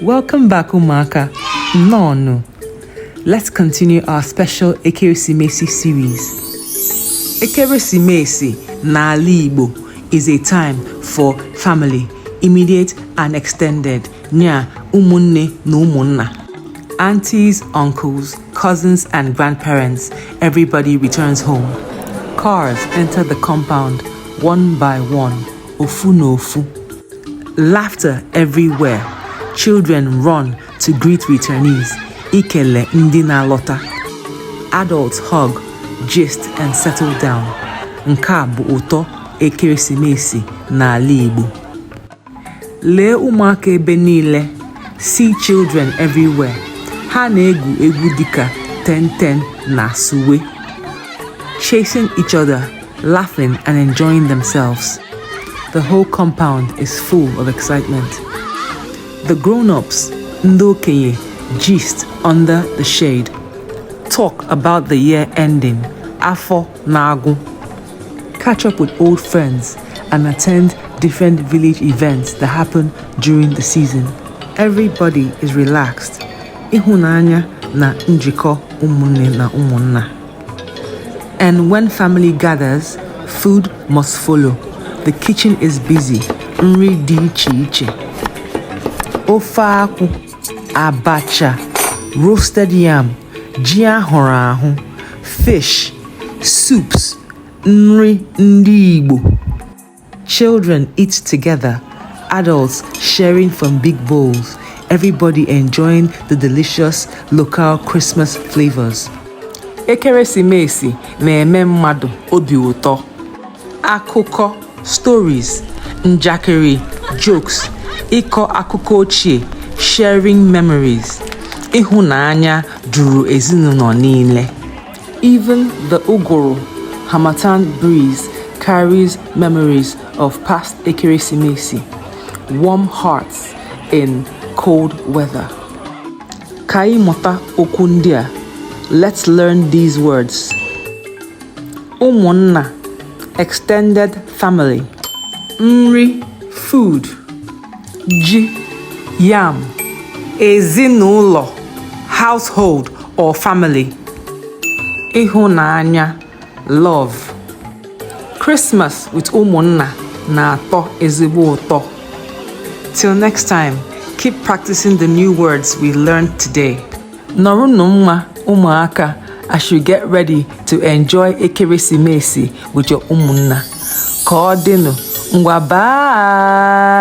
Welcome back, Umaka. No. Let's continue our special Ekeresimesi series. Ekeresimesi n'ala Igbo is a time for family, immediate and extended, nya Ụmụnne na Ụmụnna. Aunties, uncles, cousins and grandparents, everybody returns home. Cars enter the compound one by one, ofu n'ofu. Laughter everywhere. Children run to greet returnees, ikele ndị na-alọta. Adults hug, gist and settle down. Nke a bụ ụtọ Ekeresimesi n'ala Igbo. Lee ụmụaka ebe niile. See children everywhere. Ha na-egwu egwu dịka 10-10 na suwe. Chasing each other, laughing and enjoying themselves. The whole compound is full of excitement. The grown-ups, ndị okenye, gist under the shade. Talk about the year ending, afọ na-agwụ. Catch up with old friends and attend different village events that happen during the season. Everybody is relaxed. Ịhụnanya na njikọ ụmụnne na ụmụnna. And when family gathers, food must follow. The kitchen is busy. Nri dị iche iche. Ofe akwụ, abacha, roasted yam, ji ahụrụ ahụ, fish, soups, nri ndị Igbo. Children eat together, adults sharing from big bowls, everybody enjoying the delicious local Christmas flavors. Ekeresimesi na-eme mmadụ obi ụtọ. Akụkọ, stories, njakịrị, jokes, ịkọ akụkọ ochie, sharing memories. Ịhụnanya juru ezinụlọ niile. Even the Uguru Harmattan breeze carries memories of past Ekeresimesi. Warm hearts in cold weather. Ka anyị mụta okwu ndị a. Let's learn these words. Ụmụnna, extended family. Nri, food. Ji, yam. Ezinụlọ, household or family. Ịhụnanya, love. Christmas with Ụmụnna na-atọ ezigbo ụtọ. Till next time, keep practicing the new words we learned today. Nọrụnụ mma, ụmụaka, as you get ready to enjoy Ekeresimesi with your Ụmụnna. Ka ọ dịnụ. Ngwa bye!